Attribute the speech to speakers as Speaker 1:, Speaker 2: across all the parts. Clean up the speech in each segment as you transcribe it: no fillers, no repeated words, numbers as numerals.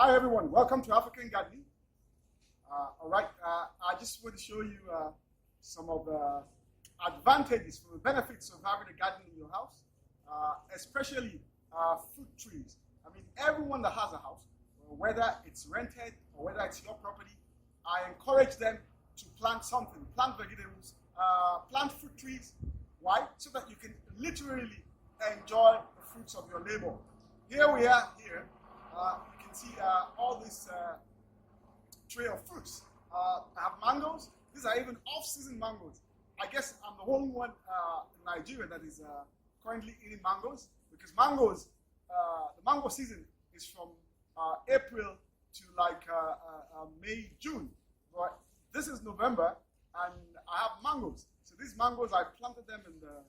Speaker 1: Hi everyone, welcome to African Gardening. Alright, I just want to show you some of the advantages, some of the benefits of having a garden in your house, especially fruit trees. I mean, everyone that has a house, whether it's rented or whether it's your property, I encourage them to plant something, plant vegetables, plant fruit trees. Why? So that you can literally enjoy the fruits of your labor. Here we are, here. You can see all this tray of fruits. I have mangoes. These are even off-season mangoes. I guess I'm the only one in Nigeria that is currently eating mangoes, because mangoes, the mango season is from April to like May, June. But this is November, and I have mangoes. So these mangoes, I planted them in the,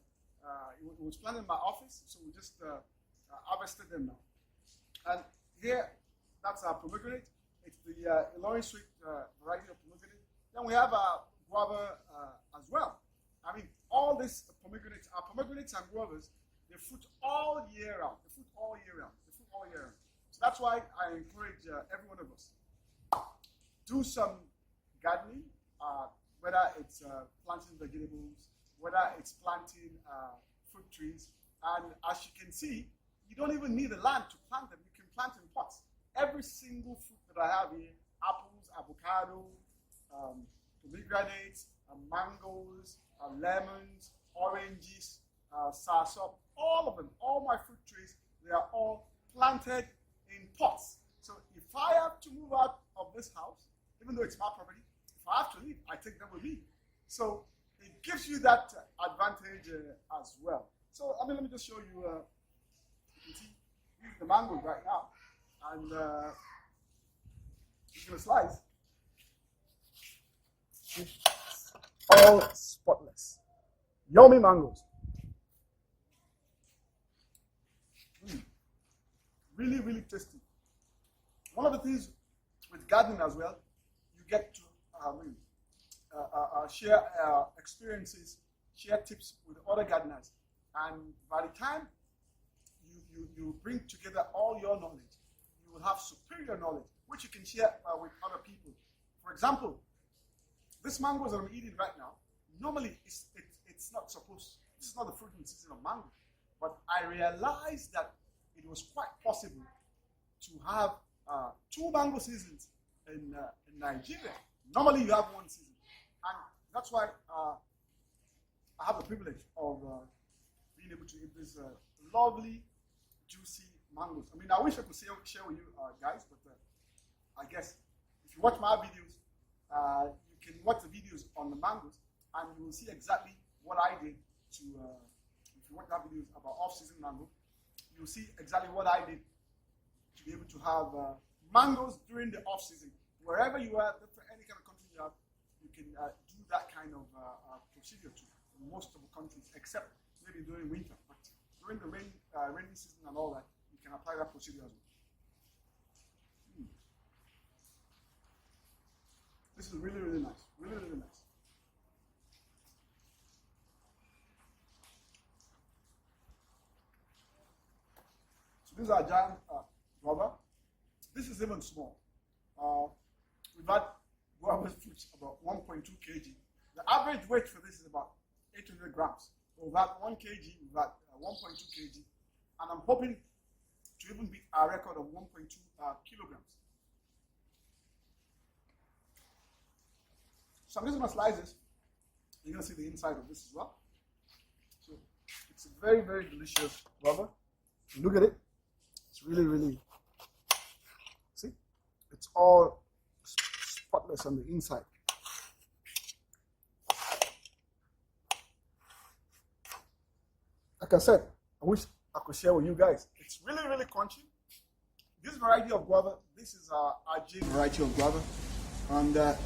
Speaker 1: it was planted in my office, so we just harvested them now. And here, that's our pomegranate. It's the Ilorin sweet variety of pomegranate. Then we have guava as well. I mean, all these pomegranates, our pomegranates and guavas, they fruit all year round. They fruit all year round. They fruit all year round. So that's why I encourage every one of us, do some gardening, whether it's planting vegetables, whether it's planting fruit trees. And as you can see, you don't even need a land to plant them. You can plant in pots. Every single fruit that I have here, apples, avocado, pomegranates, mangoes, lemons, oranges, soursop, all of them, all my fruit trees, they are all planted in pots. So if I have to move out of this house, even though it's my property, if I have to leave, I take them with me. So it gives you that advantage as well. So I mean, let me just show you. You can see these are the mangoes right now, and you're gonna slice. All spotless, yummy mangoes. Really, really tasty. One of the things with gardening as well, you get to share experiences, share tips with other gardeners, and by the time you bring together all your knowledge, you will have superior knowledge, which you can share with other people. For example, this mangoes that I'm eating right now, normally it's not supposed, it's not the fruiting season of mango, but I realized that it was quite possible to have 2 mango seasons in Nigeria. Normally you have 1 season, and that's why I have the privilege of being able to eat this lovely, juicy mangoes. I mean, I wish I could share with you guys, but I guess if you watch my videos, you can watch the videos on the mangoes, and you will see exactly what I did to, if you watch our videos about off-season mango, you'll see exactly what I did to be able to have mangoes during the off-season. Wherever you are, any kind of country you have, you can do that kind of procedure to most of the countries, except maybe during winter. But during the rainy season and all that, you can apply that procedure as well. This is really, really nice. Really, really nice. So these are giant guava. This is even small. We've had guava fruits about 1.2 kg. The average weight for this is about 800 grams. So we've had 1 kg, we've had 1.2 kg, and I'm hoping to even beat our record of 1.2 kilograms. So I'm just going to slice this. You're going to see the inside of this as well. So it's a very, very delicious guava. Look at it. It's really, really, see? It's all spotless on the inside. Like I said, I wish I could share with you guys. It's really, really crunchy. This variety of guava, this is our RJ variety of guava. And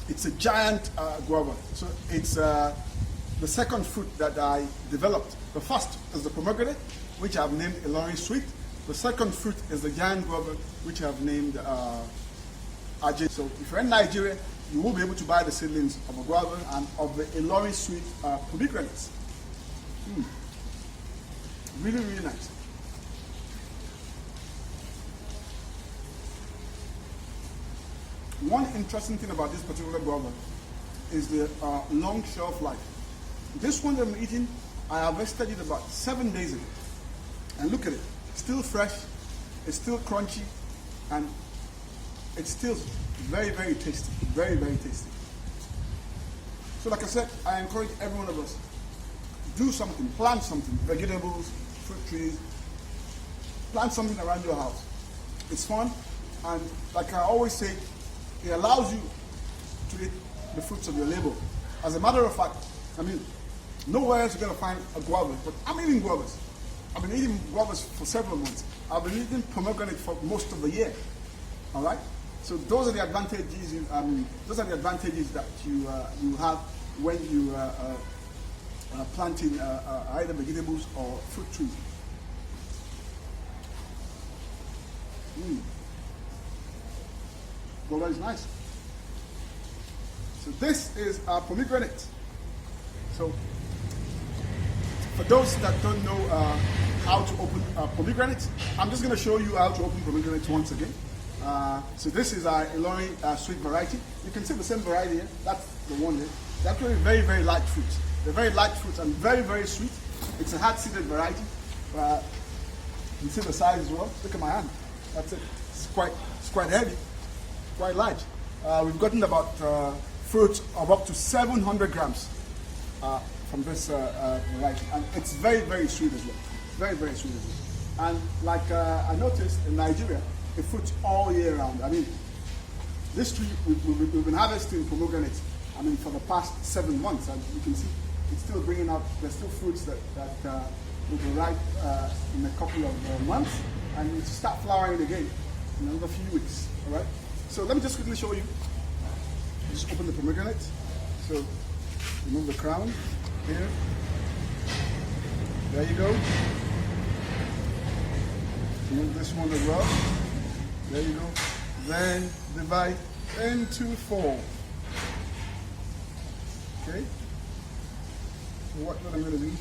Speaker 1: it's a giant guava. So it's the second fruit that I developed. The first is the pomegranate, which I've named Ilorin sweet. The second fruit is the giant guava, which I've named RJ. So if you're in Nigeria, you will be able to buy the seedlings of a guava and of the Ilorin sweet pomegranates. Really, really nice. One interesting thing about this particular guava is the long shelf life. This one that I'm eating, I harvested it about 7 days ago. And look at it, still fresh, it's still crunchy, and it's still very, very tasty, very, very tasty. So like I said, I encourage every one of us, do something, plant something, vegetables, fruit trees, plant something around your house. It's fun, and like I always say, it allows you to eat the fruits of your labor. As a matter of fact, I mean, nowhere else you're going to find a guava, but I'm eating guavas. I've been eating guavas for several months. I've been eating pomegranate for most of the year. All right. So those are the advantages. Those are the advantages that you have when you planting either vegetables or fruit trees. Guava is nice. So this is pomegranate. So for those that don't know how to open pomegranate, I'm just going to show you how to open pomegranate once again. So this is our Illinois sweet variety. You can see the same variety here. That's the one here. They're actually very, very light fruits. They're very light fruits and very, very sweet. It's a hard-seeded variety. You can see the size as well. Look at my hand. That's it. It's quite heavy, quite large. We've gotten about fruit of up to 700 grams from this variety, and it's very, very sweet as well. Very, very sweet as well. And like I noticed in Nigeria, it fruits all year round. I mean, this tree we've been harvesting pomegranate. I mean, for the past 7 months, and you can see it's still bringing out. There's still fruits that will be ripe in a couple of months, and it will start flowering again in another few weeks. All right. So let me just quickly show you. Just open the pomegranate. So remove the crown here. There you go. Remove this one as well. There you go. Then divide into 4. Okay. What I'm going to do?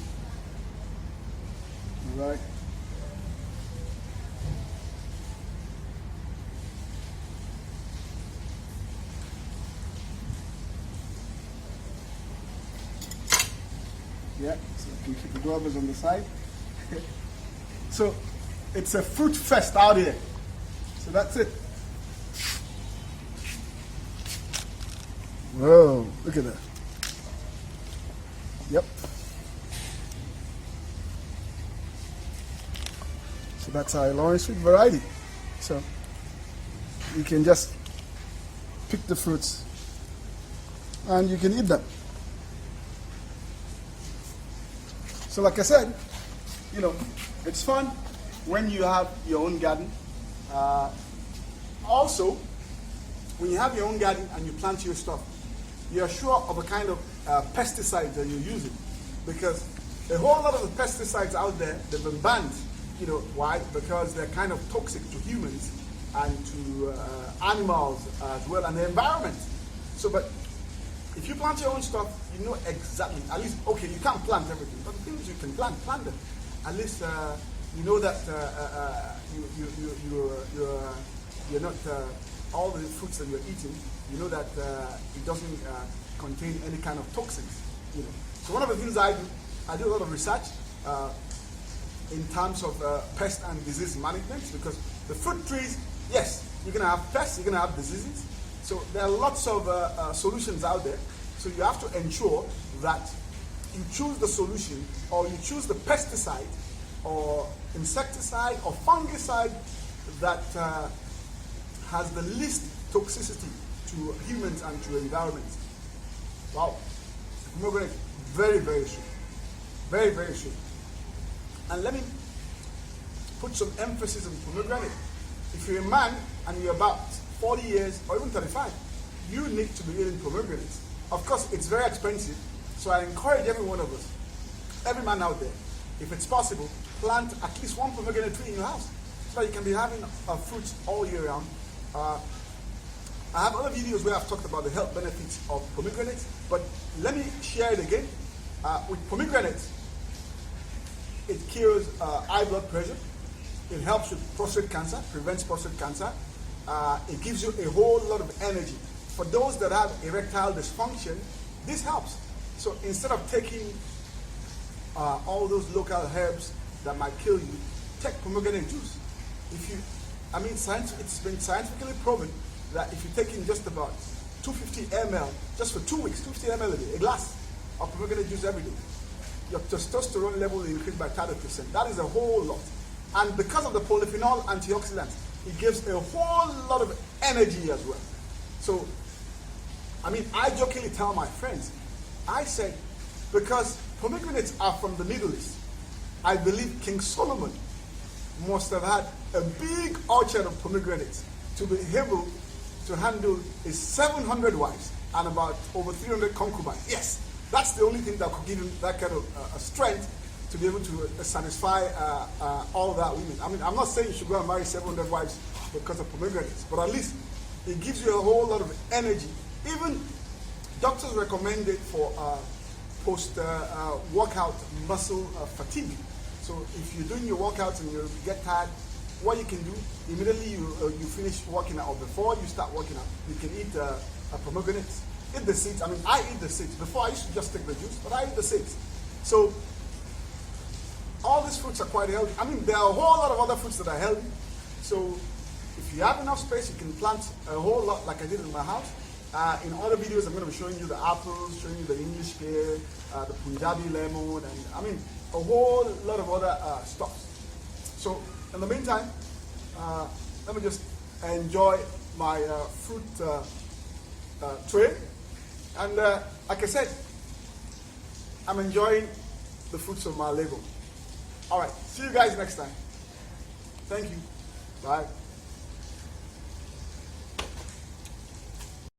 Speaker 1: All right. Yeah, so I can keep the guavas on the side. So it's a fruit fest out here. So that's it. Whoa, look at that. Yep. So that's our Illinois sweet variety. So you can just pick the fruits and you can eat them. So like I said, you know, it's fun when you have your own garden. Also, when you have your own garden and you plant your stuff, you're sure of a kind of pesticides that you're using, because a whole lot of the pesticides out there, they've been banned. You know why? Because they're kind of toxic to humans and to animals as well, and the environment. So, but if you plant your own stuff, you know exactly, at least, okay, you can't plant everything, but the things you can plant them. At least you know that you're not, all the fruits that you're eating, you know that it doesn't contain any kind of toxins. You know. So one of the things I do a lot of research in terms of pest and disease management, because the fruit trees, yes, you're going to have pests, you're going to have diseases. So there are lots of solutions out there. So you have to ensure that you choose the solution, or you choose the pesticide or insecticide or fungicide that has the least toxicity to humans and to the environment. Wow. Pomegranate, very, very sweet. Very, very sweet. And let me put some emphasis on pomegranate. If you're a man and you're about 40 years or even 35, you need to be eating pomegranates. Of course, it's very expensive, so I encourage every one of us, every man out there, if it's possible, plant at least one pomegranate tree in your house so that you can be having fruits all year round. I have other videos where I've talked about the health benefits of pomegranates, but let me share it again. With pomegranates, it cures high blood pressure. It helps with prostate cancer, prevents prostate cancer. It gives you a whole lot of energy. For those that have erectile dysfunction, this helps. So instead of taking all those local herbs that might kill you, take pomegranate juice. It's been scientifically proven that if you take in just about 250 ml, just for 2 weeks, 250 ml a day, a glass of pomegranate juice every day, your testosterone level will increase by 30%. That is a whole lot. And because of the polyphenol antioxidants, it gives a whole lot of energy as well. So, I jokingly tell my friends, I said, because pomegranates are from the Middle East, I believe King Solomon must have had a big orchard of pomegranates to be able to handle his 700 wives and about over 300 concubines. Yes, that's the only thing that could give him that kind of strength to be able to satisfy all that women. I'm not saying you should go and marry 700 wives because of pomegranates, but at least it gives you a whole lot of energy. Even doctors recommend it for post-workout muscle fatigue. So if you're doing your workouts and you get tired, what you can do, immediately you finish working out, or before you start working out, you can eat a pomegranate. Eat the seeds. I eat the seeds. Before I used to just take the juice, but I eat the seeds. So all these fruits are quite healthy. There are a whole lot of other fruits that are healthy. So if you have enough space, you can plant a whole lot like I did in my house. In other videos, I'm going to be showing you the apples, showing you the English pear, the Punjabi lemon, and a whole lot of other stuff. So in the meantime, let me just enjoy my fruit tray. And like I said, I'm enjoying the fruits of my labor. All right, see you guys next time. Thank you. Bye.